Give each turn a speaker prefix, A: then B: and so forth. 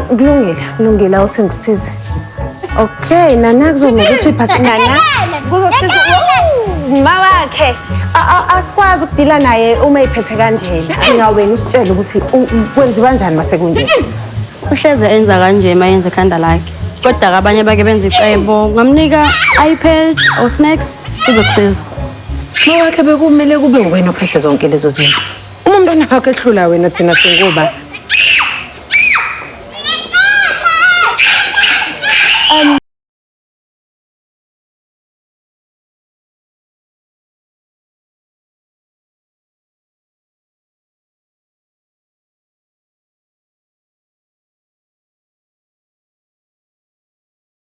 A: kulungile awusengisize. Okay, nana kuzomela ukuthi uyiphathe nana. Kuzosiza uma wakhe. Asikwazi ukudila naye uma iphethe kanjena. Ngiyawena usitshele ukuthi kwenziwa kanjani mase kunje.
B: Uhleze enza kanje mayenze ikhanda lakhe. Kodwa abanye bake benza icebo, ngamnika iPad or snacks uzokusiza.
A: Mawakhe bekumele kube wena ophethe zonke lezo zinto. Uma umntwana wakhe ehlula wena thina singoba